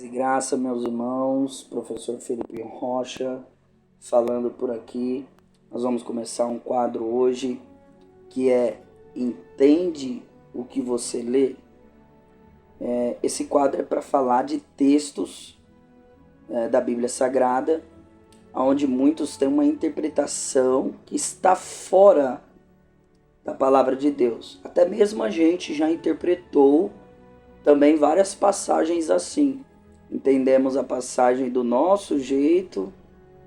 E graça, meus irmãos, professor Felipe Rocha, falando por aqui. Nós vamos começar um quadro hoje que é Entende o que você lê? Esse quadro é para falar de textos da Bíblia Sagrada, onde muitos têm uma interpretação que está fora da palavra de Deus. Até mesmo a gente já interpretou também várias passagens assim. Entendemos a passagem do nosso jeito,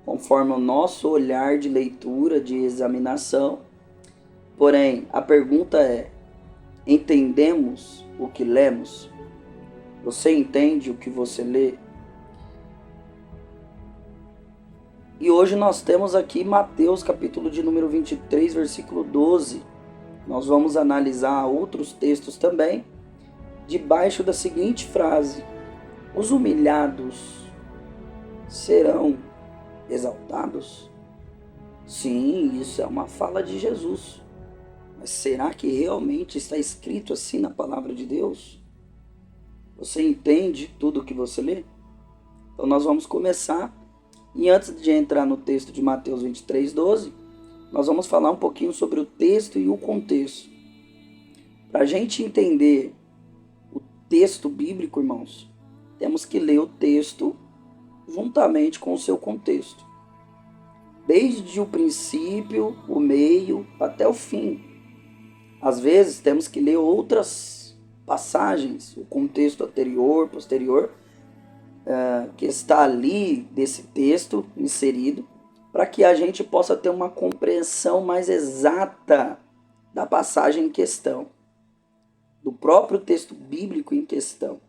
conforme o nosso olhar de leitura, de examinação. Porém, a pergunta é: entendemos o que lemos? Você entende o que você lê? E hoje nós temos aqui Mateus, capítulo de número 23, versículo 12. Nós vamos analisar outros textos também, debaixo da seguinte frase: os humilhados serão exaltados? Sim, isso é uma fala de Jesus. Mas será que realmente está escrito assim na palavra de Deus? Você entende tudo o que você lê? Então nós vamos começar. E antes de entrar no texto de Mateus 23, 12, nós vamos falar um pouquinho sobre o texto e o contexto. Para a gente entender o texto bíblico, irmãos, temos que ler o texto juntamente com o seu contexto. Desde o princípio, o meio, até o fim. Às vezes temos que ler outras passagens, o contexto anterior, posterior, que está ali desse texto inserido, para que a gente possa ter uma compreensão mais exata da passagem em questão, do próprio texto bíblico em questão.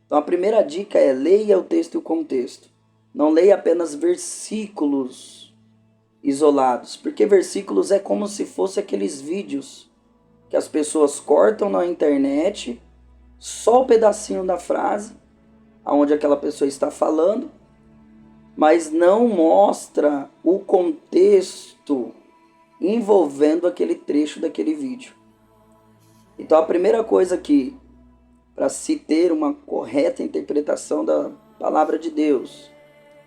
Então a primeira dica é: leia o texto e o contexto. Não leia apenas versículos isolados, porque versículos é como se fosse aqueles vídeos que as pessoas cortam na internet, só o pedacinho da frase, onde aquela pessoa está falando, mas não mostra o contexto envolvendo aquele trecho daquele vídeo. Então a primeira coisa aqui, para se ter uma correta interpretação da palavra de Deus,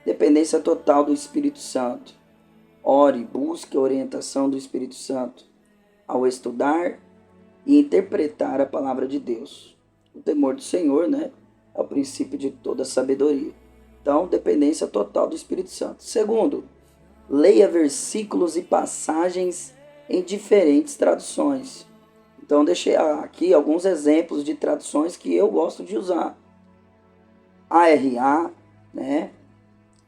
dependência total do Espírito Santo. Ore, busque a orientação do Espírito Santo ao estudar e interpretar a palavra de Deus. O temor do Senhor, é o princípio de toda sabedoria. Então, dependência total do Espírito Santo. Segundo, leia versículos e passagens em diferentes traduções. Então, deixei aqui alguns exemplos de traduções que eu gosto de usar. ARA,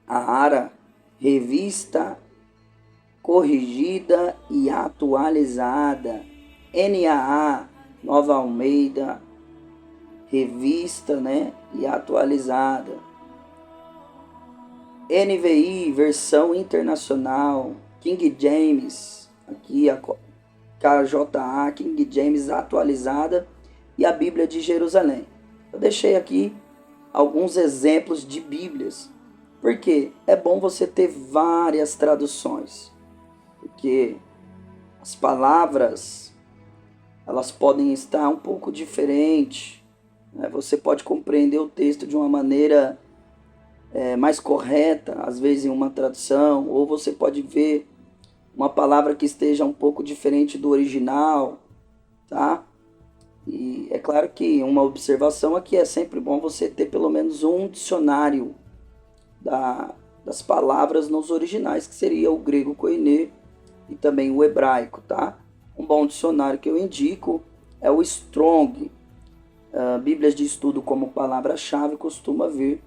a ARA, Revista Corrigida e Atualizada. NAA, Nova Almeida, Revista, e Atualizada. NVI, Versão Internacional. King James, aqui a KJA, King James Atualizada, e a Bíblia de Jerusalém. Eu deixei aqui alguns exemplos de Bíblias, porque é bom você ter várias traduções, porque as palavras elas podem estar um pouco diferentes. Você pode compreender o texto de uma maneira mais correta, às vezes em uma tradução, ou você pode ver uma palavra que esteja um pouco diferente do original, tá? E é claro que uma observação aqui: é sempre bom você ter pelo menos um dicionário das palavras nos originais, que seria o grego koiné e também o hebraico, tá? Um bom dicionário que eu indico é o Strong. Bíblias de estudo como palavra-chave costuma ver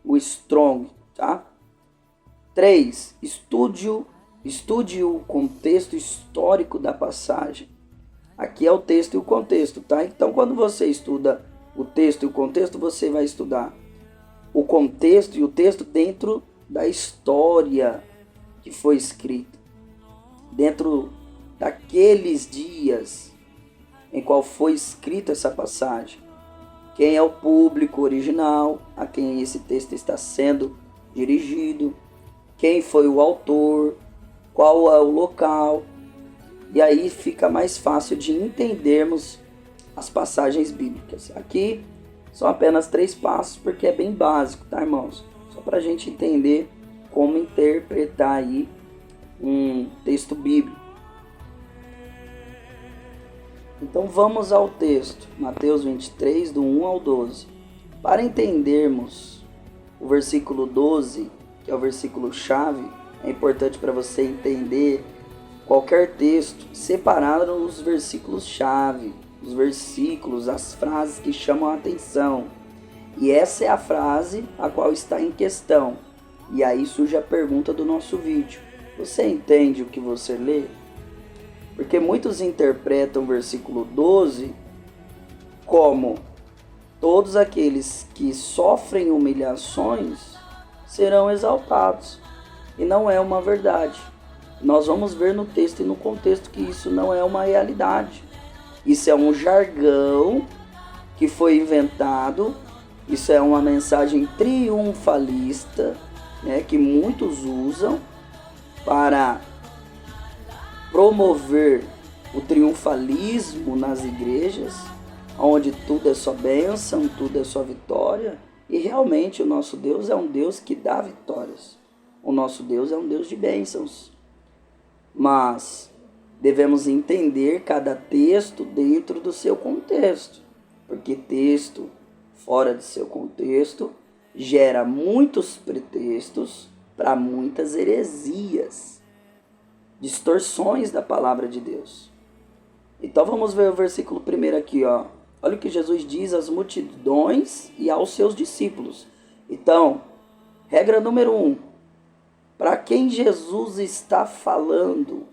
o Strong, tá? 3. Estude o contexto histórico da passagem. Aqui é o texto e o contexto, tá? Então, quando você estuda o texto e o contexto, você vai estudar o contexto e o texto dentro da história que foi escrita, dentro daqueles dias em qual foi escrita essa passagem. Quem é o público original, a quem esse texto está sendo dirigido, quem foi o autor, qual é o local. E aí fica mais fácil de entendermos as passagens bíblicas. Aqui São apenas 3 passos, porque é bem básico, tá, irmãos? Só para a gente entender como interpretar aí um texto bíblico. Então vamos ao texto, Mateus 23, do 1 ao 12. Para entendermos o versículo 12, que é o versículo chave, é importante para você entender qualquer texto, separar os versículos chave, os versículos, as frases que chamam a atenção. E essa é a frase a qual está em questão. E aí surge a pergunta do nosso vídeo. Você entende o que você lê? Porque muitos interpretam o versículo 12 como todos aqueles que sofrem humilhações serão exaltados. E não é uma verdade. Nós vamos ver no texto e no contexto que isso não é uma realidade. Isso é um jargão que foi inventado, isso é uma mensagem triunfalista, né, que muitos usam para promover o triunfalismo nas igrejas, onde tudo é só bênção, tudo é só vitória. E realmente o nosso Deus é um Deus que dá vitórias. O nosso Deus é um Deus de bênçãos. Mas devemos entender cada texto dentro do seu contexto, porque texto fora de seu contexto gera muitos pretextos para muitas heresias, distorções da palavra de Deus. Então vamos ver o versículo 1 aqui, ó. Olha o que Jesus diz às multidões e aos seus discípulos. Então, regra número 1. Para quem Jesus está falando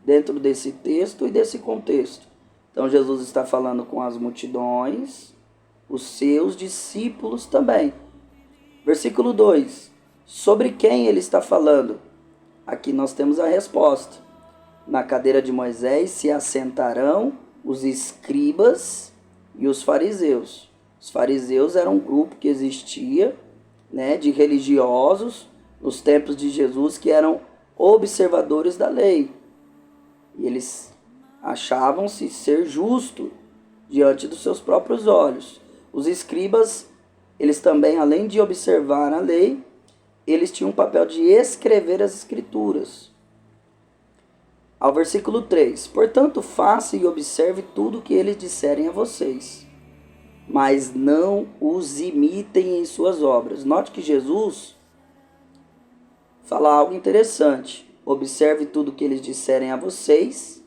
dentro desse texto e desse contexto? Então Jesus está falando com as multidões, os seus discípulos também. Versículo 2. Sobre quem ele está falando? Aqui nós temos a resposta. Na cadeira de Moisés se assentarão os escribas e os fariseus. Os fariseus eram um grupo que existia, né, de religiosos nos tempos de Jesus que eram observadores da lei. E eles achavam-se ser justos diante dos seus próprios olhos. Os escribas, eles também, além de observar a lei, eles tinham o papel de escrever as escrituras. Ao versículo 3. Portanto, faça e observe tudo o que eles disserem a vocês, mas não os imitem em suas obras. Note que Jesus fala algo interessante. Observe tudo o que eles disserem a vocês,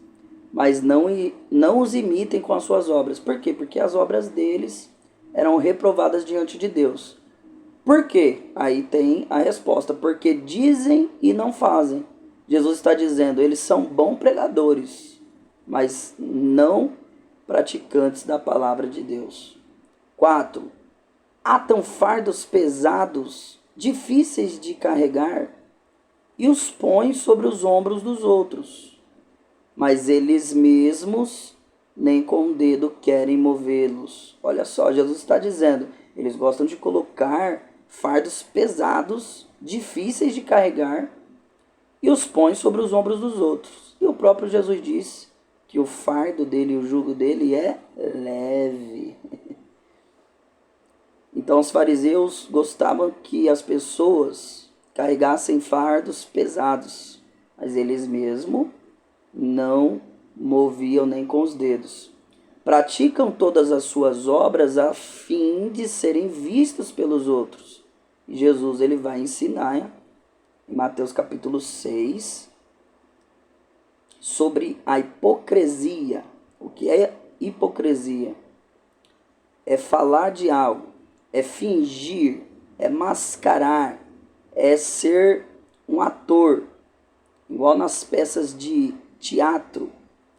mas não os imitem com as suas obras. Por quê? Porque as obras deles eram reprovadas diante de Deus. Por quê? Aí tem a resposta. Porque dizem e não fazem. Jesus está dizendo, eles são bons pregadores, mas não praticantes da palavra de Deus. 4. Atam fardos pesados, difíceis de carregar, e os põem sobre os ombros dos outros, mas eles mesmos nem com o dedo querem movê-los. Olha só, Jesus está dizendo, eles gostam de colocar fardos pesados, difíceis de carregar, e os põem sobre os ombros dos outros. E o próprio Jesus disse que o fardo dele, o jugo dele é leve. Então os fariseus gostavam que as pessoas carregassem fardos pesados, mas eles mesmos não moviam nem com os dedos. Praticam todas as suas obras a fim de serem vistos pelos outros. E Jesus ele vai ensinar em Mateus capítulo 6 sobre a hipocrisia. O que é hipocrisia? É falar de algo, é fingir, é mascarar, é ser um ator, igual nas peças de teatro.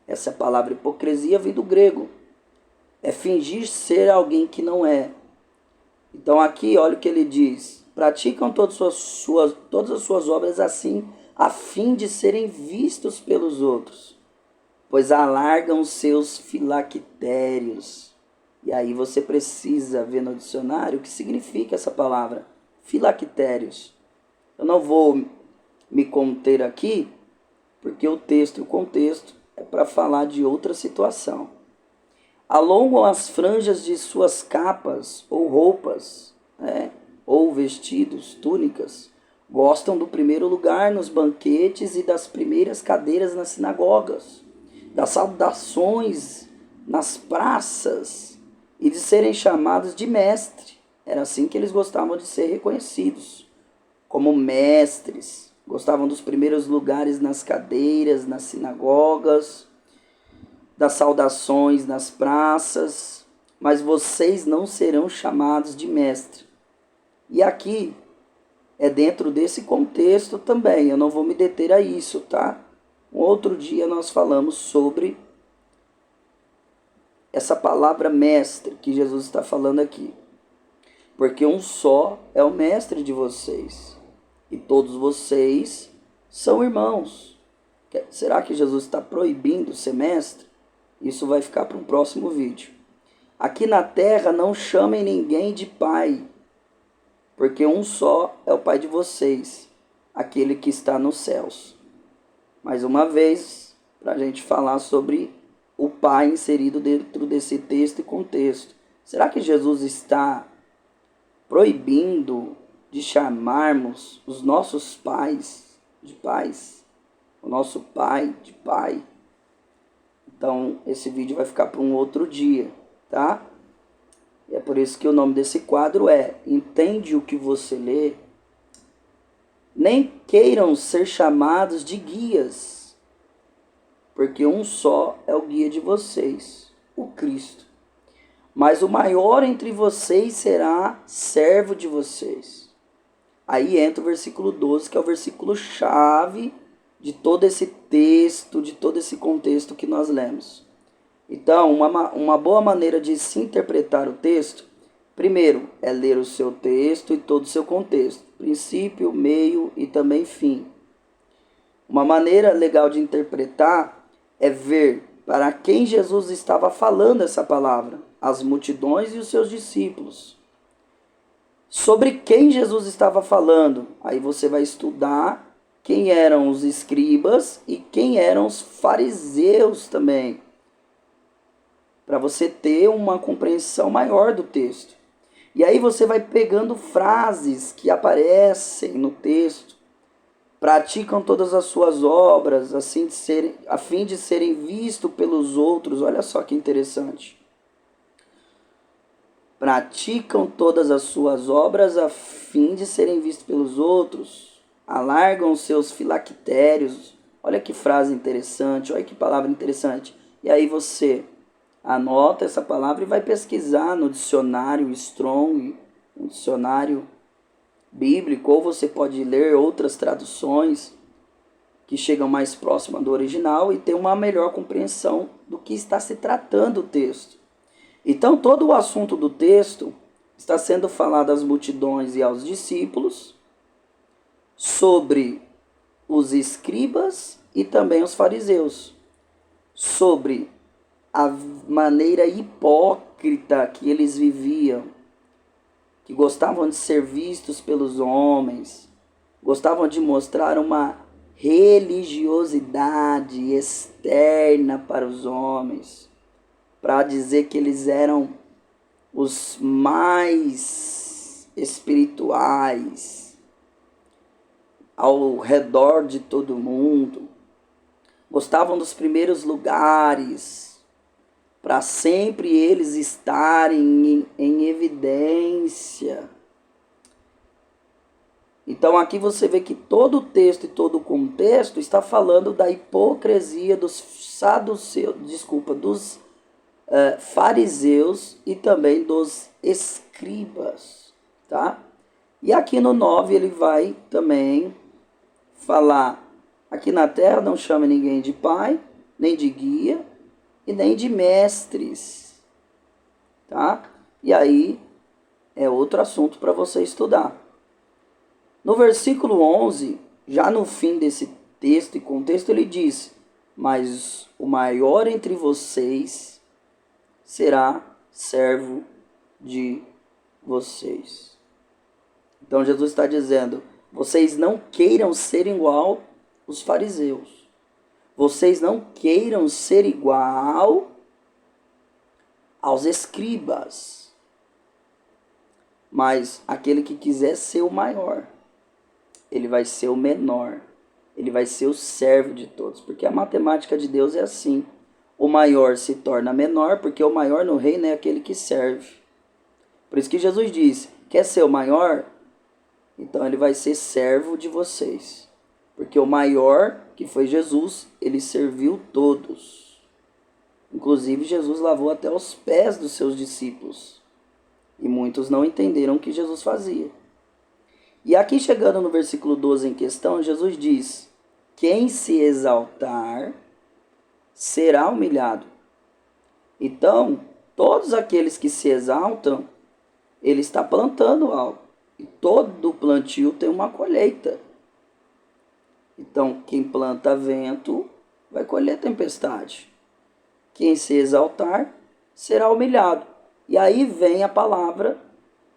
Essa palavra hipocrisia vem do grego. É fingir ser alguém que não é. Então aqui, olha o que ele diz. Praticam todas as suas obras assim, a fim de serem vistos pelos outros, pois alargam os seus filactérios. E aí você precisa ver no dicionário o que significa essa palavra, filactérios. Eu não vou me conter aqui, porque o texto e o contexto é para falar de outra situação. alongam as franjas de suas capas ou roupas, né? Ou vestidos, túnicas. Gostam do primeiro lugar nos banquetes e das primeiras cadeiras nas sinagogas, das saudações nas praças e de serem chamados de mestre. Era assim que eles gostavam de ser reconhecidos, como mestres. Gostavam dos primeiros lugares nas cadeiras, nas sinagogas, das saudações nas praças, mas vocês não serão chamados de mestre. E aqui é dentro desse contexto também, eu não vou me deter a isso, tá? Um outro dia nós falamos sobre essa palavra mestre que Jesus está falando aqui. Porque um só é o mestre de vocês, e todos vocês são irmãos. Será que Jesus está proibindo ser mestre? Isso vai ficar para um próximo vídeo. Aqui na terra não chamem ninguém de pai, porque um só é o pai de vocês, aquele que está nos céus. Mais uma vez, para a gente falar sobre o pai inserido dentro desse texto e contexto. Será que Jesus está proibindo de chamarmos os nossos pais de pais? O nosso pai de pai? Então, esse vídeo vai ficar para um outro dia, tá? E é por isso que o nome desse quadro é Entende o que você lê? Nem queiram ser chamados de guias, porque um só é o guia de vocês, o Cristo. Mas o maior entre vocês será servo de vocês. Aí entra o versículo 12, que é o versículo chave de todo esse texto, de todo esse contexto que nós lemos. Então, uma boa maneira de se interpretar o texto, primeiro, é ler o seu texto e todo o seu contexto, princípio, meio e também fim. Uma maneira legal de interpretar é ver para quem Jesus estava falando essa palavra, as multidões e os seus discípulos. Sobre quem Jesus estava falando, aí você vai estudar quem eram os escribas e quem eram os fariseus também, para você ter uma compreensão maior do texto. E aí você vai pegando frases que aparecem no texto, praticam todas as suas obras, a fim de serem vistos pelos outros. Olha só que interessante. Praticam todas as suas obras a fim de serem vistos pelos outros. Alargam seus filactérios. Olha que frase interessante, olha que palavra interessante. E aí você anota essa palavra e vai pesquisar no dicionário Strong, no dicionário bíblico, ou você pode ler outras traduções que chegam mais próximas do original e ter uma melhor compreensão do que está se tratando o texto. Então, todo o assunto do texto está sendo falado às multidões e aos discípulos, sobre os escribas e também os fariseus, sobre a maneira hipócrita que eles viviam, que gostavam de ser vistos pelos homens, gostavam de mostrar uma religiosidade externa para os homens, para dizer que eles eram os mais espirituais ao redor de todo mundo. Gostavam dos primeiros lugares, para sempre eles estarem em evidência. Então aqui você vê que todo o texto e todo o contexto está falando da hipocrisia dos fariseus e também dos escribas, tá? E aqui no 9 ele vai também falar: aqui na terra não chame ninguém de pai, nem de guia e nem de mestres, tá? E aí é outro assunto para você estudar. No versículo 11, já no fim desse texto e contexto, ele diz: mas o maior entre vocês será servo de vocês. Então Jesus está dizendo: vocês não queiram ser igual os fariseus. Vocês não queiram ser igual aos escribas. Mas aquele que quiser ser o maior, ele vai ser o menor. Ele vai ser o servo de todos. Porque a matemática de Deus é assim. O maior se torna menor, porque o maior no reino é aquele que serve. Por isso que Jesus disse, quer ser o maior? Então ele vai ser servo de vocês. Porque o maior, que foi Jesus, ele serviu todos. Inclusive Jesus lavou até os pés dos seus discípulos. E muitos não entenderam o que Jesus fazia. E aqui chegando no versículo 12 em questão, Jesus diz, quem se exaltar será humilhado. Então, todos aqueles que se exaltam, ele está plantando algo. E todo plantio tem uma colheita. Então, quem planta vento vai colher tempestade. Quem se exaltar será humilhado. E aí vem a palavra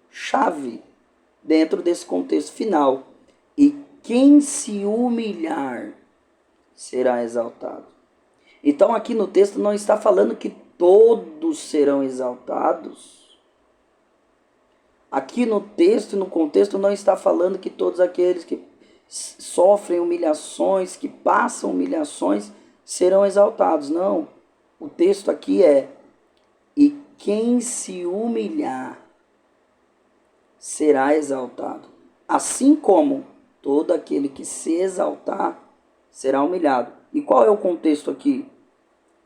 chave dentro desse contexto final. E quem se humilhar será exaltado. Então aqui no texto não está falando que todos serão exaltados. Aqui no texto, no contexto, não está falando que todos aqueles que sofrem humilhações, que passam humilhações, serão exaltados. Não. O texto aqui é, e quem se humilhar será exaltado. Assim como todo aquele que se exaltar será humilhado. E qual é o contexto aqui?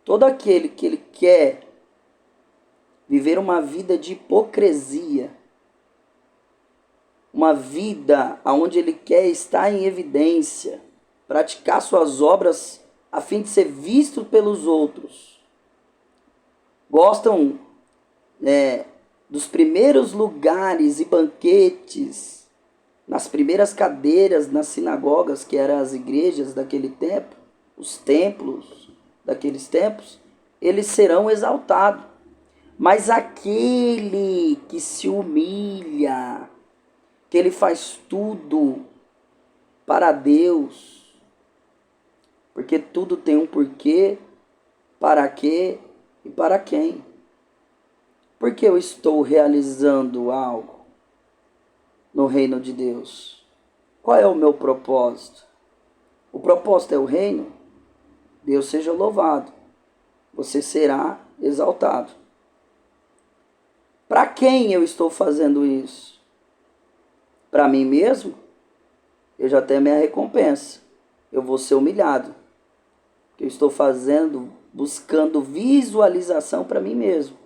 Todo aquele que ele quer viver uma vida de hipocrisia, uma vida onde ele quer estar em evidência, praticar suas obras a fim de ser visto pelos outros, gostam dos primeiros lugares e banquetes, nas primeiras cadeiras nas sinagogas, que eram as igrejas daquele tempo, os templos daqueles tempos, eles serão exaltados. Mas aquele que se humilha, que ele faz tudo para Deus, porque tudo tem um porquê, para quê e para quem. Porque eu estou realizando algo no reino de Deus? Qual é o meu propósito? O propósito é o reino? Deus seja louvado. Você será exaltado. Para quem eu estou fazendo isso? Para mim mesmo? Eu já tenho a minha recompensa. Eu vou ser humilhado. Eu estou fazendo, buscando visualização para mim mesmo.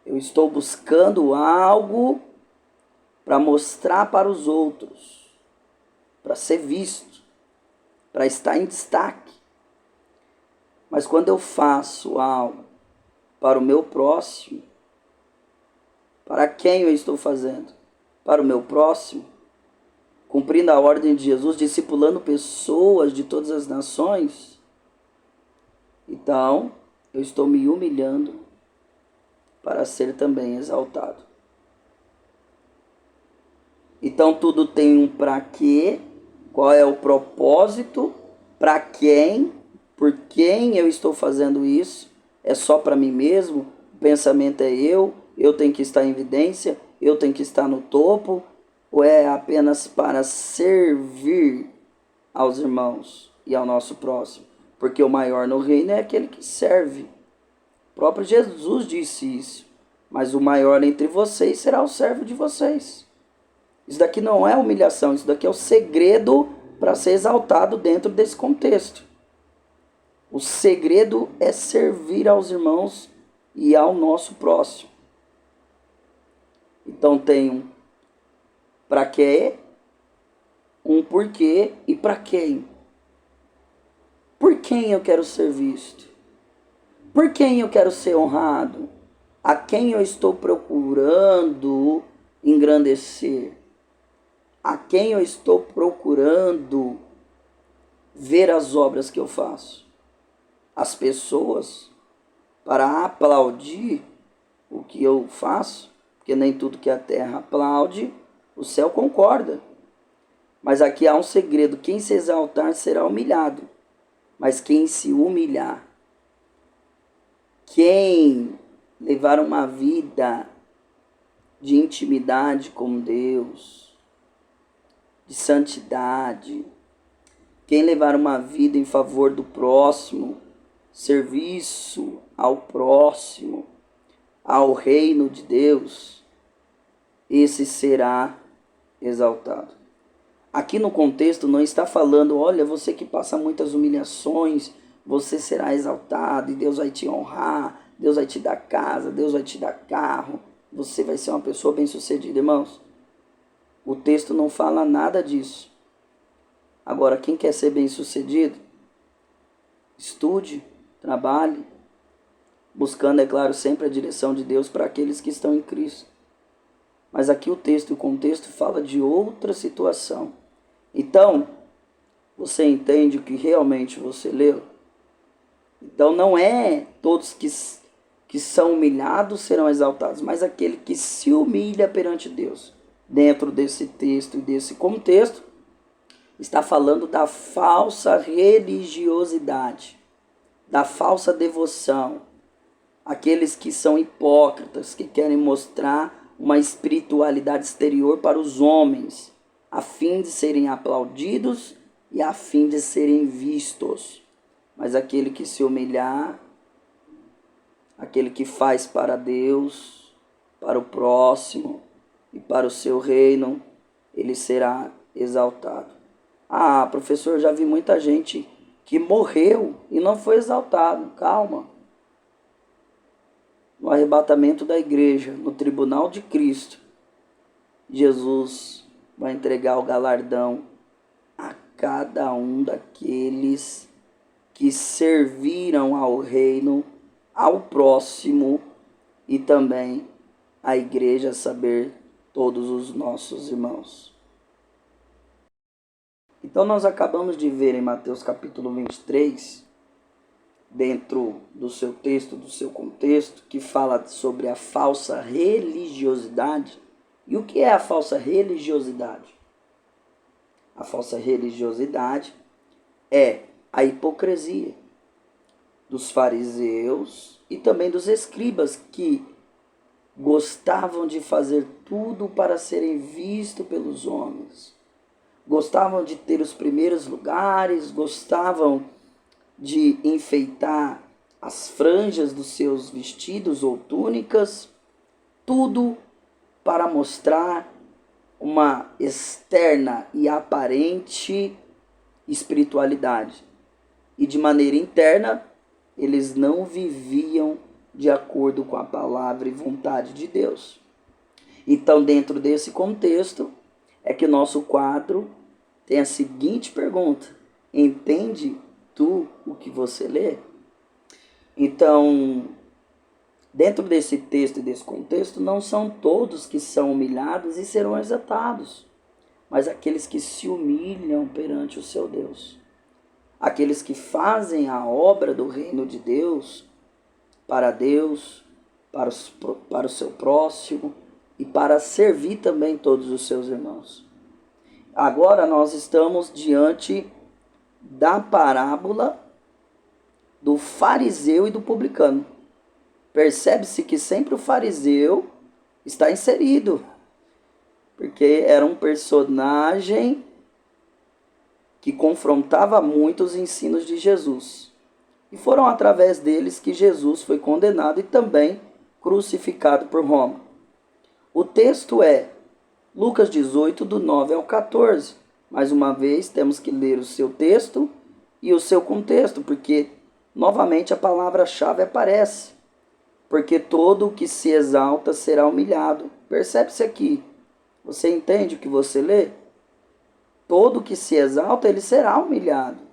Eu estou buscando algo para mostrar para os outros, para ser visto, para estar em destaque. Mas quando eu faço algo para o meu próximo, para quem eu estou fazendo? Para o meu próximo, cumprindo a ordem de Jesus, discipulando pessoas de todas as nações, então eu estou me humilhando para ser também exaltado. Então tudo tem um para quê, qual é o propósito, para quem, por quem eu estou fazendo isso, é só para mim mesmo, o pensamento é eu tenho que estar em evidência, eu tenho que estar no topo, ou é apenas para servir aos irmãos e ao nosso próximo? Porque o maior no reino é aquele que serve. O próprio Jesus disse isso. Mas o maior entre vocês será o servo de vocês. Isso daqui não é humilhação, isso daqui é o segredo para ser exaltado dentro desse contexto. O segredo é servir aos irmãos e ao nosso próximo. Então tem um para quê, um porquê e para quem. Por quem eu quero ser visto? Por quem eu quero ser honrado? A quem eu estou procurando engrandecer? A quem eu estou procurando ver as obras que eu faço? As pessoas, para aplaudir o que eu faço, porque nem tudo que a terra aplaude, o céu concorda. Mas aqui há um segredo: quem se exaltar será humilhado, mas quem se humilhar, quem levar uma vida de intimidade com Deus, de santidade, quem levar uma vida em favor do próximo, serviço ao próximo, ao reino de Deus, esse será exaltado. Aqui no contexto não está falando, olha, você que passa muitas humilhações, você será exaltado e Deus vai te honrar, Deus vai te dar casa, Deus vai te dar carro, você vai ser uma pessoa bem-sucedida, irmãos. O texto não fala nada disso. Agora, quem quer ser bem-sucedido, estude, trabalhe, buscando, é claro, sempre a direção de Deus para aqueles que estão em Cristo. Mas aqui o texto e o contexto fala de outra situação. Então, você entende o que realmente você leu? Então não é todos que são humilhados serão exaltados, mas aquele que se humilha perante Deus. Dentro desse texto e desse contexto, está falando da falsa religiosidade, da falsa devoção. Aqueles que são hipócritas, que querem mostrar uma espiritualidade exterior para os homens, a fim de serem aplaudidos e a fim de serem vistos. Mas aquele que se humilhar, aquele que faz para Deus, para o próximo e para o seu reino, ele será exaltado. Ah, professor, já vi muita gente que morreu e não foi exaltado. Calma. No arrebatamento da igreja, no tribunal de Cristo, Jesus vai entregar o galardão a cada um daqueles que serviram ao reino, ao próximo e também à igreja, a saber, todos os nossos irmãos. Então nós acabamos de ver em Mateus capítulo 23, dentro do seu texto, do seu contexto, que fala sobre a falsa religiosidade. E o que é a falsa religiosidade? A falsa religiosidade é a hipocrisia dos fariseus e também dos escribas, que gostavam de fazer tudo para serem vistos pelos homens. Gostavam de ter os primeiros lugares, gostavam de enfeitar as franjas dos seus vestidos ou túnicas, tudo para mostrar uma externa e aparente espiritualidade. E de maneira interna, eles não viviam de acordo com a palavra e vontade de Deus. Então, dentro desse contexto, é que o nosso quadro tem a seguinte pergunta: entende tu o que você lê? Então, dentro desse texto e desse contexto, não são todos que são humilhados e serão exaltados, mas aqueles que se humilham perante o seu Deus. Aqueles que fazem a obra do reino de Deus, para o seu próximo e para servir também todos os seus irmãos. Agora nós estamos diante da parábola do fariseu e do publicano. Percebe-se que sempre o fariseu está inserido, porque era um personagem que confrontava muito os ensinos de Jesus. E foram através deles que Jesus foi condenado e também crucificado por Roma. O texto é Lucas 18, do 9 ao 14. Mais uma vez, temos que ler o seu texto e o seu contexto, porque novamente a palavra-chave aparece. Porque todo o que se exalta será humilhado. Percebe-se aqui. Você entende o que você lê? Todo o que se exalta, ele será humilhado.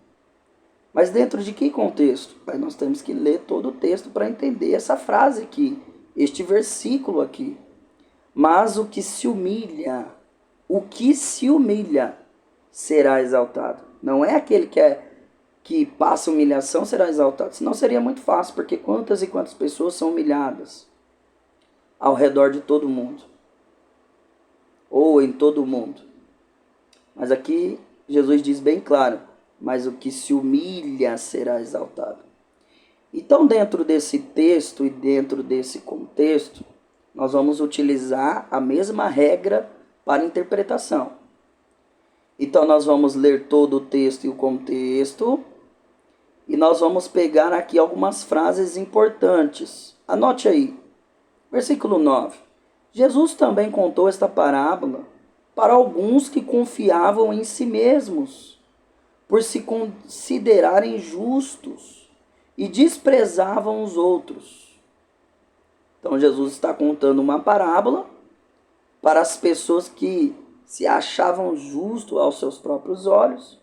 Mas dentro de que contexto? Aí nós temos que ler todo o texto para entender essa frase aqui, este versículo aqui. Mas o que se humilha será exaltado. Não é aquele que passa humilhação será exaltado. Senão seria muito fácil, porque quantas e quantas pessoas são humilhadas ao redor de todo mundo. Ou em todo o mundo. Mas aqui Jesus diz bem claro, mas o que se humilha será exaltado. Então, dentro desse texto e dentro desse contexto, nós vamos utilizar a mesma regra para interpretação. Então, nós vamos ler todo o texto e o contexto, e nós vamos pegar aqui algumas frases importantes. Anote aí, versículo 9. Jesus também contou esta parábola para alguns que confiavam em si mesmos, por se considerarem justos, e desprezavam os outros. Então Jesus está contando uma parábola para as pessoas que se achavam justos aos seus próprios olhos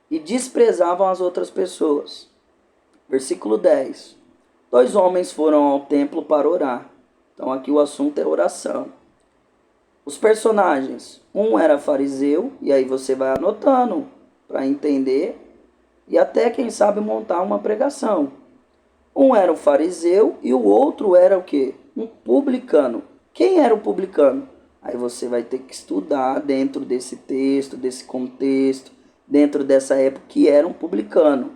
e desprezavam as outras pessoas. Versículo 10. 2 homens foram ao templo para orar. Então aqui o assunto é oração. Os personagens, um era fariseu, e aí você vai anotando para entender e até, quem sabe, montar uma pregação. Um era o fariseu e o outro era o quê? Um publicano. Quem era o publicano? Aí você vai ter que estudar dentro desse texto, desse contexto, dentro dessa época, que era um publicano.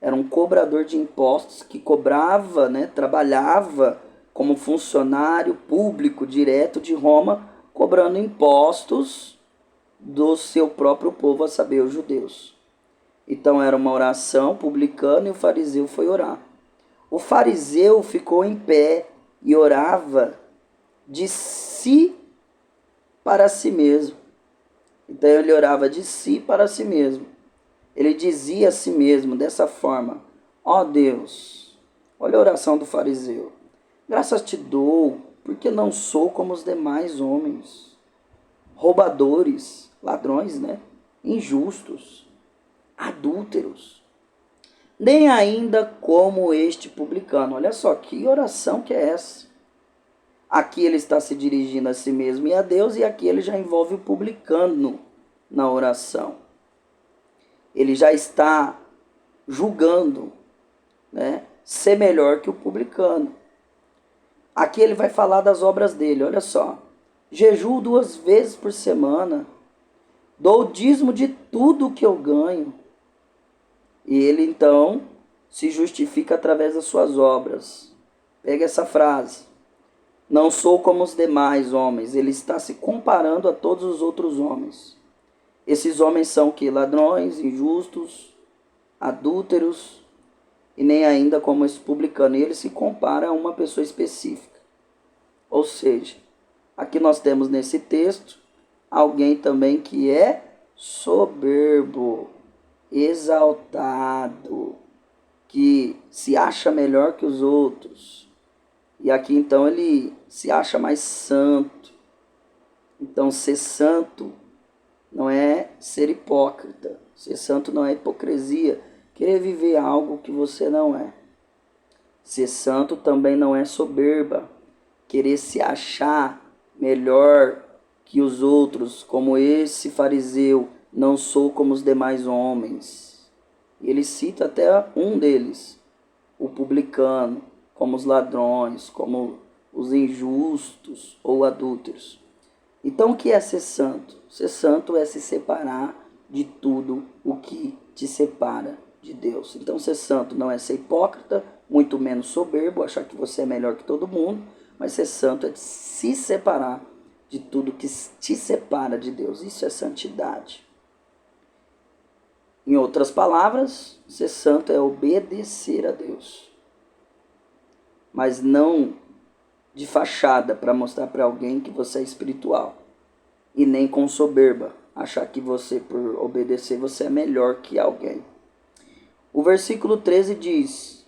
Era um cobrador de impostos que cobrava, né, trabalhava como funcionário público direto de Roma, cobrando impostos do seu próprio povo, a saber, os judeus. Então era uma oração, publicano, e o fariseu foi orar. O fariseu ficou em pé e orava de si para si mesmo. Então ele orava de si para si mesmo. Ele dizia a si mesmo dessa forma: ó Deus, olha a oração do fariseu. Graças te dou, porque não sou como os demais homens, roubadores, ladrões, né? Injustos, adúlteros, nem ainda como este publicano. Olha só que oração que é essa. Aqui ele está se dirigindo a si mesmo e a Deus, e aqui ele já envolve o publicano na oração. Ele já está julgando, né, ser melhor que o publicano. Aqui ele vai falar das obras dele, olha só. Jejuo 2 vezes por semana, dou o dízimo de tudo que eu ganho. E ele então se justifica através das suas obras. Pega essa frase. Não sou como os demais homens. Ele está se comparando a todos os outros homens. Esses homens são que? Ladrões, injustos, adúlteros, e nem ainda como esse publicano. E ele se compara a uma pessoa específica. Ou seja, aqui nós temos nesse texto alguém também que é soberbo, exaltado, que se acha melhor que os outros. E aqui então ele se acha mais santo. Então ser santo não é ser hipócrita. Ser santo não é hipocrisia. Querer viver algo que você não é. Ser santo também não é soberba. Querer se achar melhor que os outros, como esse fariseu, não sou como os demais homens. Ele cita até um deles, o publicano, como os ladrões, como os injustos ou adúlteros. Então o que é ser santo? Ser santo é se separar de tudo o que te separa de Deus. Então ser santo não é ser hipócrita, muito menos soberbo, achar que você é melhor que todo mundo, mas ser santo é se separar de tudo que te separa de Deus. Isso é santidade. Em outras palavras, ser santo é obedecer a Deus. Mas não de fachada para mostrar para alguém que você é espiritual. E nem com soberba, achar que você, por obedecer, você é melhor que alguém. O versículo 13 diz,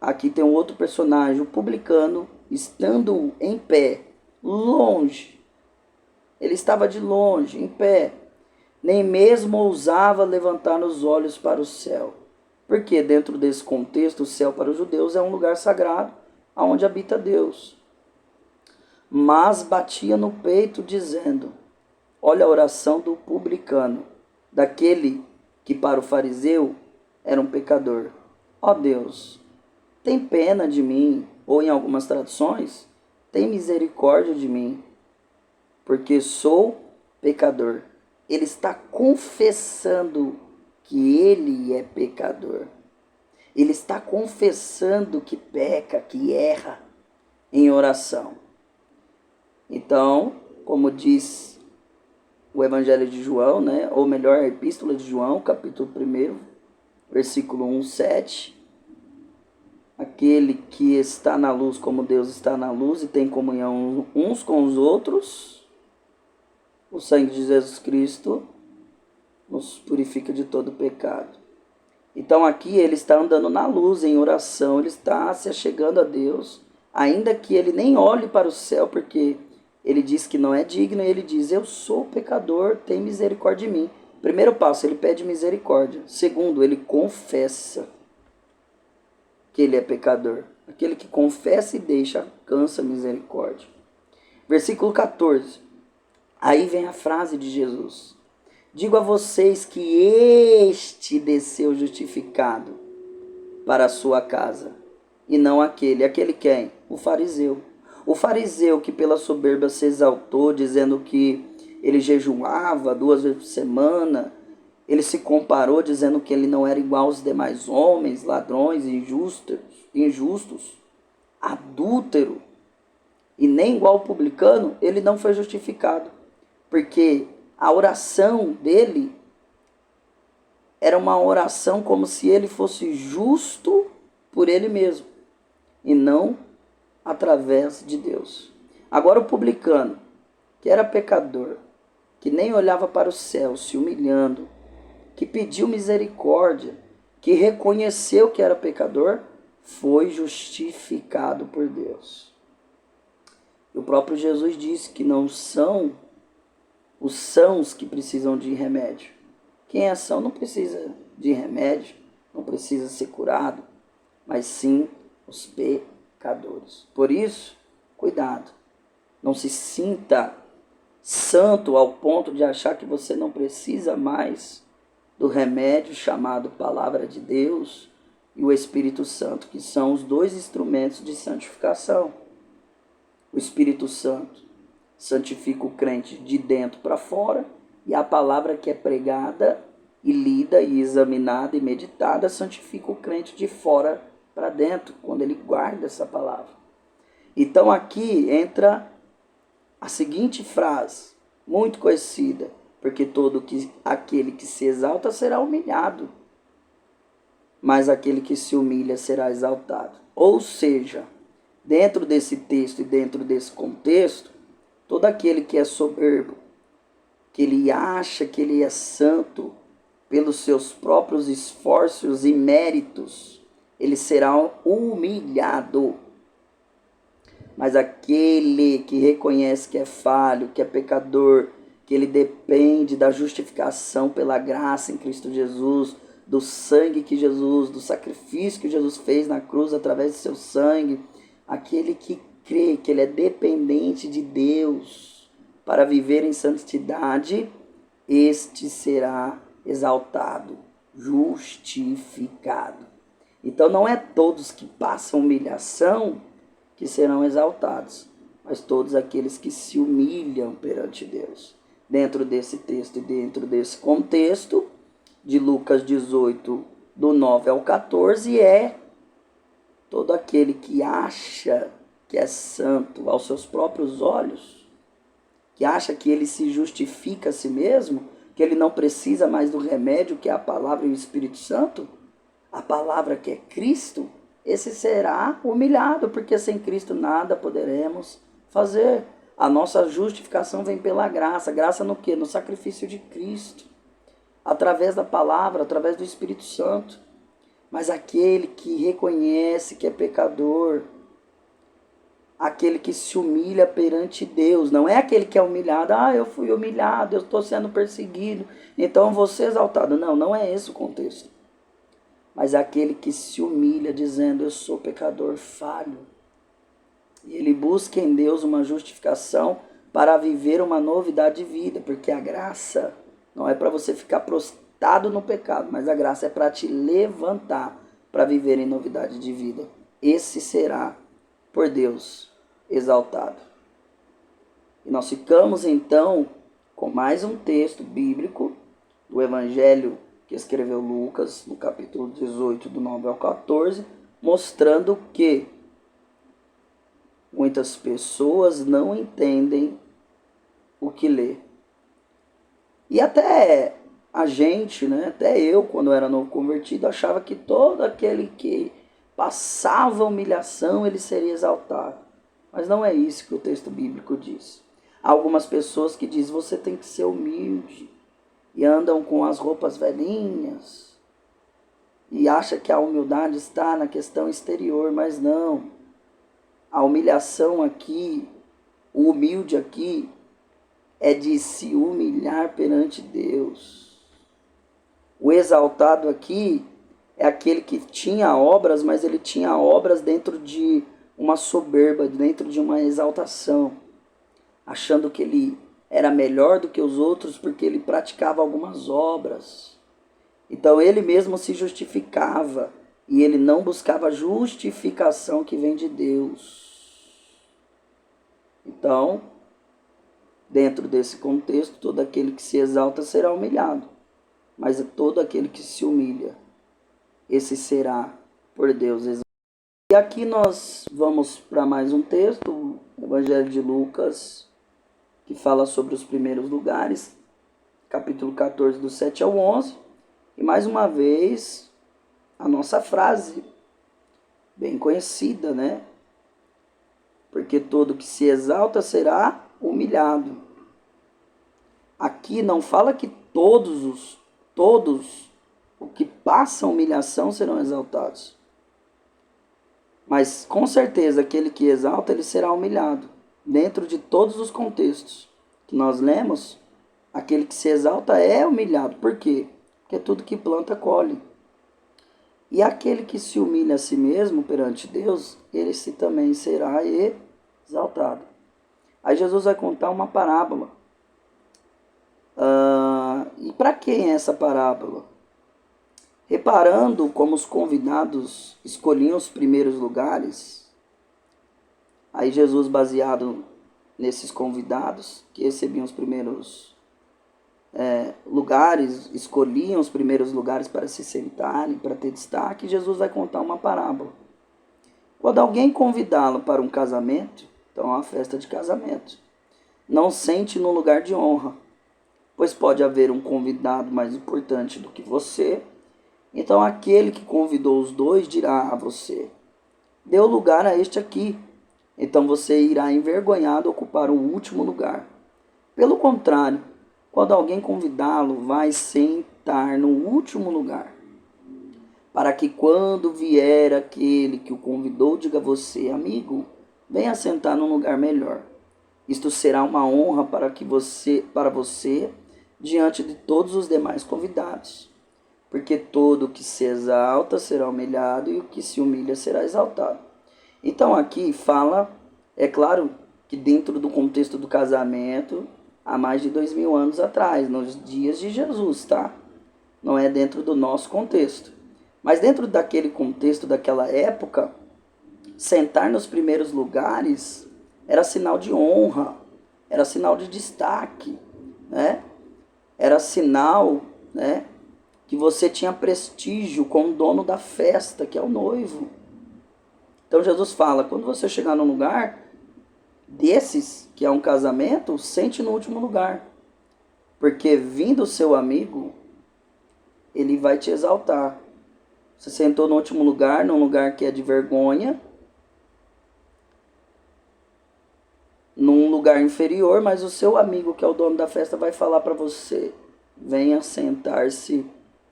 aqui tem um outro personagem, o publicano, estando em pé, longe. Ele estava de longe, em pé. Nem mesmo ousava levantar os olhos para o céu. Porque dentro desse contexto, o céu para os judeus é um lugar sagrado, onde habita Deus. Mas batia no peito dizendo, olha a oração do publicano, daquele que para o fariseu era um pecador. Ó Deus, tem pena de mim, ou em algumas traduções, tem misericórdia de mim, porque sou pecador. Ele está confessando que ele é pecador. Ele está confessando que peca, que erra em oração. Então, como diz o Evangelho de João, né? Ou melhor, a Epístola de João, capítulo 1, versículo 1, 7. Aquele que está na luz como Deus está na luz e tem comunhão uns com os outros, o sangue de Jesus Cristo nos purifica de todo pecado. Então aqui ele está andando na luz, em oração, ele está se achegando a Deus, ainda que ele nem olhe para o céu, porque ele diz que não é digno, e ele diz, eu sou pecador, tem misericórdia de mim. Primeiro passo, ele pede misericórdia. Segundo, ele confessa que ele é pecador. Aquele que confessa e deixa, alcança misericórdia. Versículo 14. Aí vem a frase de Jesus. Digo a vocês que este desceu justificado para a sua casa, e não aquele. Aquele quem? O fariseu. O fariseu que pela soberba se exaltou, dizendo que ele jejuava 2 vezes por semana. Ele se comparou, dizendo que ele não era igual aos demais homens, ladrões, injustos, adúltero, e nem igual ao publicano. Ele não foi justificado, porque a oração dele era uma oração como se ele fosse justo por ele mesmo, e não através de Deus. Agora o publicano, que era pecador, que nem olhava para o céu, se humilhando, que pediu misericórdia, que reconheceu que era pecador, foi justificado por Deus. E o próprio Jesus disse que não são os sãos que precisam de remédio. Quem é são não precisa de remédio, não precisa ser curado, mas sim os pecadores. Por isso, cuidado. Não se sinta santo ao ponto de achar que você não precisa mais do remédio chamado Palavra de Deus e o Espírito Santo, que são os 2 instrumentos de santificação. O Espírito Santo santifica o crente de dentro para fora, e a palavra que é pregada e lida e examinada e meditada santifica o crente de fora para dentro, quando ele guarda essa palavra. Então aqui entra a seguinte frase, muito conhecida, porque aquele que se exalta será humilhado, mas aquele que se humilha será exaltado. Ou seja, dentro desse texto e dentro desse contexto, todo aquele que é soberbo, que ele acha que ele é santo pelos seus próprios esforços e méritos, ele será humilhado. Mas aquele que reconhece que é falho, que é pecador, que ele depende da justificação pela graça em Cristo Jesus, do sangue que Jesus, do sacrifício que Jesus fez na cruz através do seu sangue, aquele que crê que ele é dependente de Deus para viver em santidade, este será exaltado, justificado. Então não é todos que passam humilhação que serão exaltados, mas todos aqueles que se humilham perante Deus. Dentro desse texto e dentro desse contexto, de Lucas 18, do 9 ao 14, é todo aquele que acha que é santo aos seus próprios olhos, que acha que ele se justifica a si mesmo, que ele não precisa mais do remédio que é a palavra e o Espírito Santo, a palavra que é Cristo, esse será humilhado, porque sem Cristo nada poderemos fazer. A nossa justificação vem pela graça. Graça no quê? No sacrifício de Cristo. Através da palavra, através do Espírito Santo. Mas aquele que reconhece que é pecador, aquele que se humilha perante Deus, não é aquele que é humilhado, eu fui humilhado, eu estou sendo perseguido, então vou ser exaltado. Não, não é esse o contexto. Mas aquele que se humilha dizendo, eu sou pecador, falho. E ele busca em Deus uma justificação para viver uma novidade de vida, porque a graça não é para você ficar prostrado no pecado, mas a graça é para te levantar para viver em novidade de vida. Esse será, por Deus, exaltado. E nós ficamos então com mais um texto bíblico do Evangelho que escreveu Lucas, no capítulo 18, do 9 ao 14, mostrando que muitas pessoas não entendem o que lê. E até a gente, né, até eu, quando era novo convertido, achava que todo aquele que passava humilhação, ele seria exaltado. Mas não é isso que o texto bíblico diz. Há algumas pessoas que dizem, você tem que ser humilde, e andam com as roupas velhinhas, e acha que a humildade está na questão exterior, mas não. A humilhação aqui, o humilde aqui, é de se humilhar perante Deus. O exaltado aqui é aquele que tinha obras, mas ele tinha obras dentro de uma soberba, dentro de uma exaltação, achando que ele era melhor do que os outros porque ele praticava algumas obras. Então ele mesmo se justificava e ele não buscava a justificação que vem de Deus. Então, dentro desse contexto, todo aquele que se exalta será humilhado, mas todo aquele que se humilha, esse será por Deus exaltado. E aqui nós vamos para mais um texto, o Evangelho de Lucas, que fala sobre os primeiros lugares, capítulo 14, do 7 ao 11. E mais uma vez, a nossa frase, bem conhecida, né? Porque todo que se exalta será humilhado. Aqui não fala que todos o que passam humilhação serão exaltados. Mas com certeza aquele que exalta, ele será humilhado. Dentro de todos os contextos que nós lemos, aquele que se exalta é humilhado. Por quê? Porque tudo que planta, colhe. E aquele que se humilha a si mesmo perante Deus, ele também será exaltado. Aí Jesus vai contar uma parábola. E para quem é essa parábola? Reparando como os convidados escolhiam os primeiros lugares, aí Jesus, baseado nesses convidados que recebiam os primeiros lugares, escolhiam os primeiros lugares para se sentarem, para ter destaque, Jesus vai contar uma parábola. Quando alguém convidá-lo para um casamento, então é uma festa de casamento, não sente no lugar de honra, pois pode haver um convidado mais importante do que você. Então aquele que convidou os dois dirá a você, dê o lugar a este aqui. Então você irá envergonhado ocupar o último lugar. Pelo contrário, quando alguém convidá-lo, vai sentar no último lugar, para que quando vier aquele que o convidou, diga a você, amigo, venha sentar num lugar melhor. Isto será uma honra para você diante de todos os demais convidados. Porque todo o que se exalta será humilhado e o que se humilha será exaltado. Então aqui fala, é claro que dentro do contexto do casamento, há mais de 2000 anos atrás, nos dias de Jesus, tá? Não é dentro do nosso contexto. Mas dentro daquele contexto daquela época, sentar nos primeiros lugares era sinal de honra, era sinal de destaque, né? Era sinal, né, que você tinha prestígio como dono da festa, que é o noivo. Então Jesus fala, quando você chegar num lugar desses, que é um casamento, sente no último lugar. Porque vindo o seu amigo, ele vai te exaltar. Você sentou no último lugar, num lugar que é de vergonha, num lugar inferior, mas o seu amigo, que é o dono da festa, vai falar para você, venha sentar-se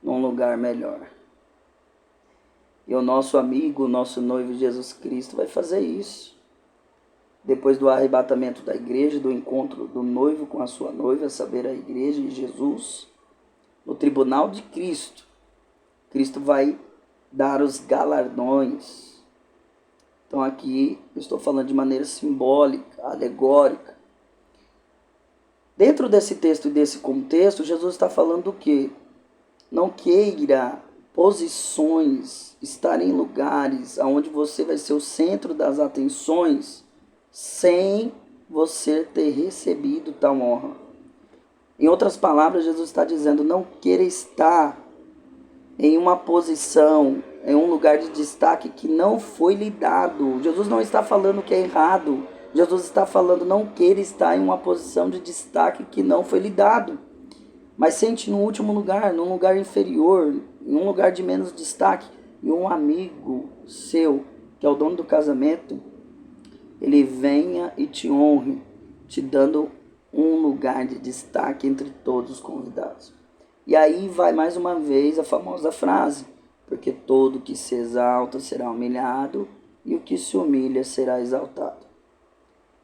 num lugar melhor. E o nosso amigo, o nosso noivo Jesus Cristo vai fazer isso. Depois do arrebatamento da igreja, do encontro do noivo com a sua noiva, a saber, a igreja e Jesus, no tribunal de Cristo, Cristo vai dar os galardões. Então aqui eu estou falando de maneira simbólica, alegórica. Dentro desse texto e desse contexto, Jesus está falando do quê? Não queira posições, estar em lugares onde você vai ser o centro das atenções sem você ter recebido tal honra. Em outras palavras, Jesus está dizendo, não queira estar em uma posição, em um lugar de destaque que não foi lhe dado. Jesus não está falando que é errado. Jesus está falando não que ele está em uma posição de destaque que não foi lhe dado, mas sente no último lugar, num lugar inferior, em um lugar de menos destaque, e um amigo seu, que é o dono do casamento, ele venha e te honre, te dando um lugar de destaque entre todos os convidados. E aí vai mais uma vez a famosa frase, porque todo que se exalta será humilhado, e o que se humilha será exaltado.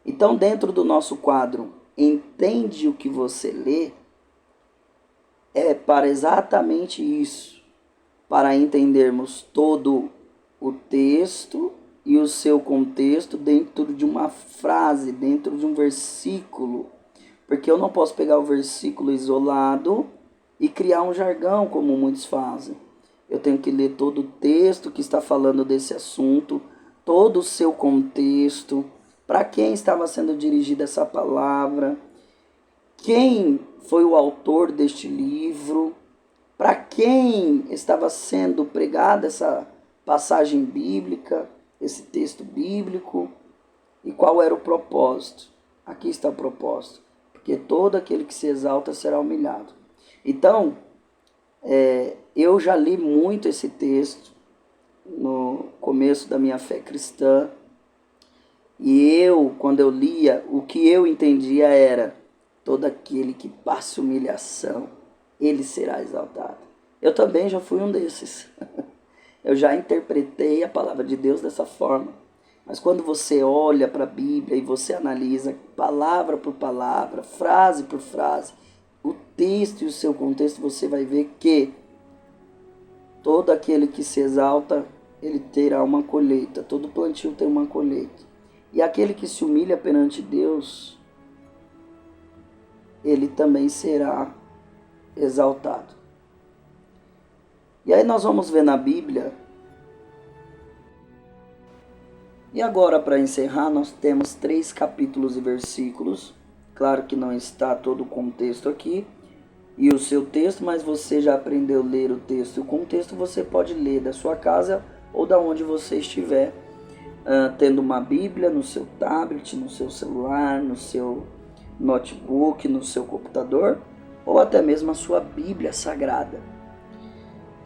Então, dentro do nosso quadro, entende o que você lê, é para exatamente isso, para entendermos todo o texto e o seu contexto dentro de uma frase, dentro de um versículo. Porque eu não posso pegar o versículo isolado e criar um jargão, como muitos fazem. Eu tenho que ler todo o texto que está falando desse assunto, todo o seu contexto, para quem estava sendo dirigida essa palavra, quem foi o autor deste livro, para quem estava sendo pregada essa passagem bíblica, esse texto bíblico, e qual era o propósito. Aqui está o propósito, porque todo aquele que se exalta será humilhado. Então, eu já li muito esse texto no começo da minha fé cristã, e quando eu lia, o que eu entendia era: todo aquele que passa humilhação, ele será exaltado. Eu também já fui um desses. Eu já interpretei a palavra de Deus dessa forma. Mas quando você olha para a Bíblia e você analisa palavra por palavra, frase por frase, o texto e o seu contexto, você vai ver que todo aquele que se exalta, ele terá uma colheita. Todo plantio tem uma colheita. E aquele que se humilha perante Deus, ele também será exaltado. E aí nós vamos ver na Bíblia. E agora, para encerrar, nós temos 3 capítulos e versículos. Claro que não está todo o contexto aqui e o seu texto, mas você já aprendeu a ler o texto e o contexto, você pode ler da sua casa ou da onde você estiver, tendo uma Bíblia no seu tablet, no seu celular, no seu notebook, no seu computador, ou até mesmo a sua Bíblia Sagrada.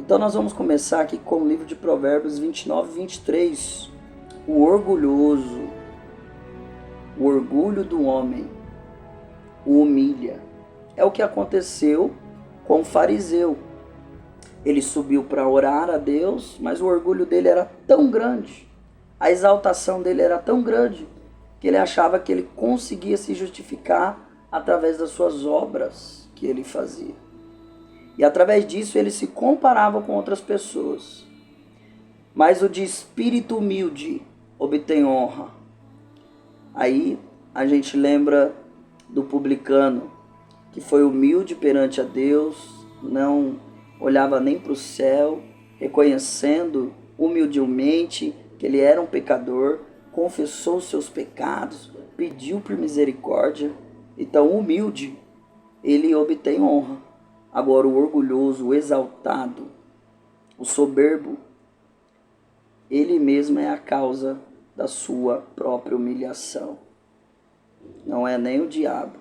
Então nós vamos começar aqui com o livro de Provérbios 29 e 23. O orgulhoso, o orgulho do homem o humilha. É o que aconteceu com o fariseu. Ele subiu para orar a Deus, mas o orgulho dele era tão grande, a exaltação dele era tão grande, que ele achava que ele conseguia se justificar através das suas obras que ele fazia. E através disso ele se comparava com outras pessoas. Mas o de espírito humilde obtém honra. Aí a gente lembra do publicano, que foi humilde perante a Deus, não olhava nem para o céu, reconhecendo humildemente que ele era um pecador, confessou os seus pecados, pediu por misericórdia. Então, humilde, ele obtém honra. Agora, o orgulhoso, o exaltado, o soberbo, ele mesmo é a causa da sua própria humilhação. Não é nem o diabo.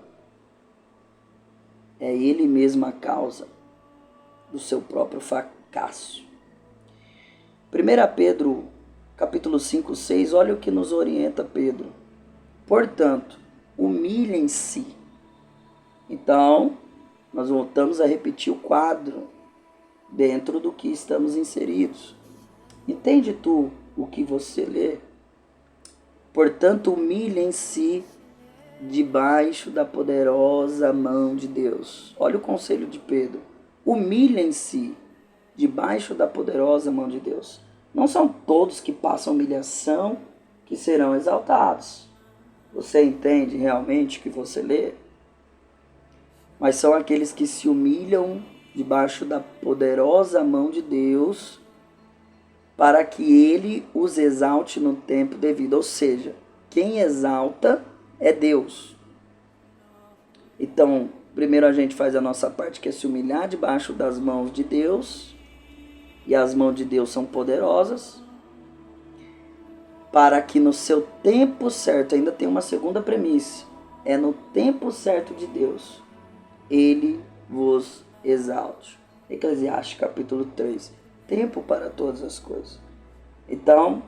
É ele mesmo a causa do seu próprio fracasso. 1 Pedro, capítulo 5, 6, olha o que nos orienta Pedro. Portanto, humilhem-se. Então, nós voltamos a repetir o quadro dentro do que estamos inseridos. Entende tu o que você lê? Portanto, humilhem-se debaixo da poderosa mão de Deus. Olha o conselho de Pedro. Humilhem-se debaixo da poderosa mão de Deus. Não são todos que passam humilhação que serão exaltados. Você entende realmente o que você lê? Mas são aqueles que se humilham debaixo da poderosa mão de Deus para que ele os exalte no tempo devido. Ou seja, quem exalta é Deus. Então, primeiro a gente faz a nossa parte, que é se humilhar debaixo das mãos de Deus, e as mãos de Deus são poderosas, para que no seu tempo certo, ainda tem uma segunda premissa, é no tempo certo de Deus, Ele vos exalte. Eclesiastes capítulo 3, tempo para todas as coisas. Então,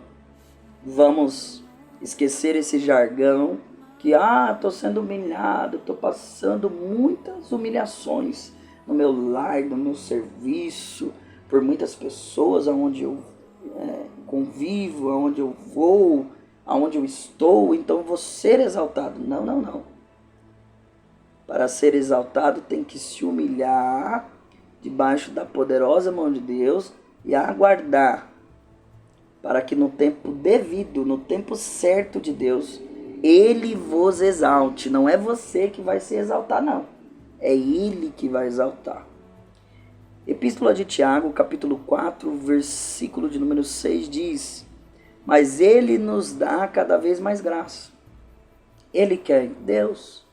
vamos esquecer esse jargão que, estou sendo humilhado, estou passando muitas humilhações no meu lar, no meu serviço, por muitas pessoas aonde eu convivo, aonde eu vou, aonde eu estou, então vou ser exaltado. Não. Para ser exaltado tem que se humilhar debaixo da poderosa mão de Deus e aguardar para que no tempo devido, no tempo certo de Deus, Ele vos exalte. Não é você que vai se exaltar, não. É Ele que vai exaltar. Epístola de Tiago, capítulo 4, versículo de número 6 diz: mas Ele nos dá cada vez mais graça. Ele quer, Deus.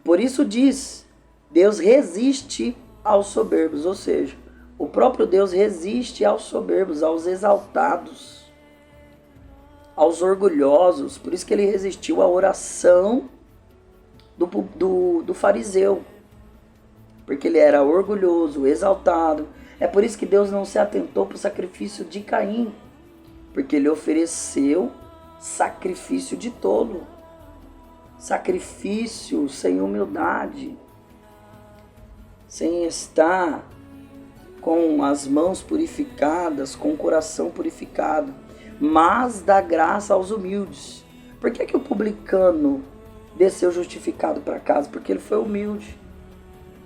Por isso diz, Deus resiste aos soberbos, ou seja, o próprio Deus resiste aos soberbos, aos exaltados, aos orgulhosos. Por isso que ele resistiu à oração do fariseu, porque ele era orgulhoso, exaltado. É por isso que Deus não se atentou para o sacrifício de Caim, porque ele ofereceu sacrifício de tolo, sacrifício sem humildade, sem estar com as mãos purificadas, com o coração purificado, mas dá graça aos humildes. Por que o publicano desceu justificado para casa? Porque ele foi humilde.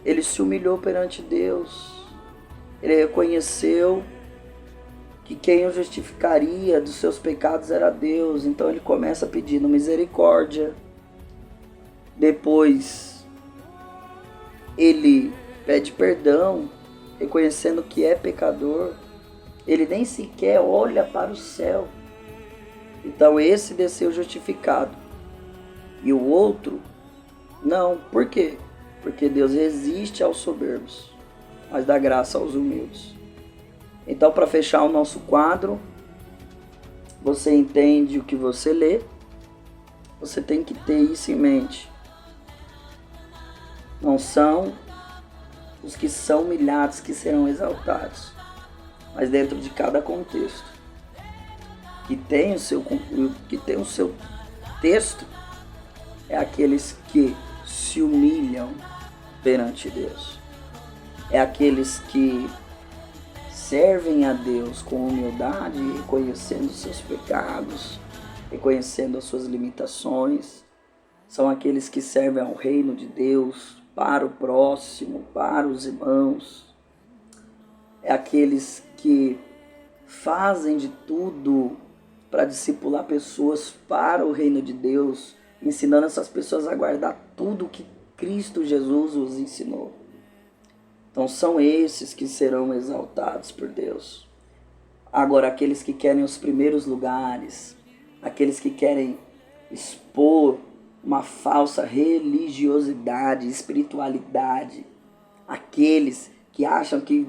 Ele se humilhou perante Deus. Ele reconheceu que quem o justificaria dos seus pecados era Deus. Então ele começa pedindo misericórdia. Depois ele pede perdão, reconhecendo que é pecador. Ele nem sequer olha para o céu. Então esse desceu justificado. E o outro, não. Por quê? Porque Deus resiste aos soberbos, mas dá graça aos humildes. Então, para fechar o nosso quadro, você entende o que você lê, você tem que ter isso em mente. Não são os que são humilhados que serão exaltados, mas dentro de cada contexto, que tem o seu texto, é aqueles que se humilham perante Deus. É aqueles que servem a Deus com humildade, reconhecendo seus pecados, reconhecendo as suas limitações. São aqueles que servem ao reino de Deus, para o próximo, para os irmãos. É aqueles que fazem de tudo para discipular pessoas para o reino de Deus, ensinando essas pessoas a guardar tudo que Cristo Jesus os ensinou. Então são esses que serão exaltados por Deus. Agora, aqueles que querem os primeiros lugares, aqueles que querem expor uma falsa religiosidade, espiritualidade, aqueles que acham que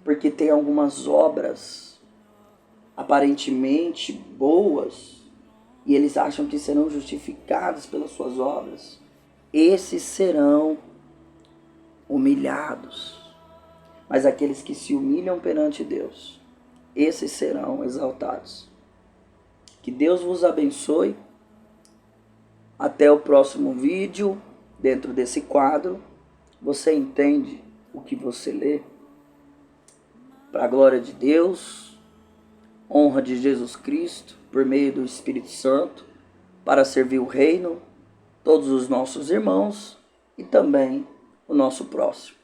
porque tem algumas obras aparentemente boas e eles acham que serão justificados pelas suas obras, esses serão humilhados. Mas aqueles que se humilham perante Deus, esses serão exaltados. Que Deus vos abençoe. Até o próximo vídeo. Dentro desse quadro, você entende o que você lê? Para a glória de Deus, honra de Jesus Cristo, por meio do Espírito Santo, para servir o reino, todos os nossos irmãos e também o nosso próximo.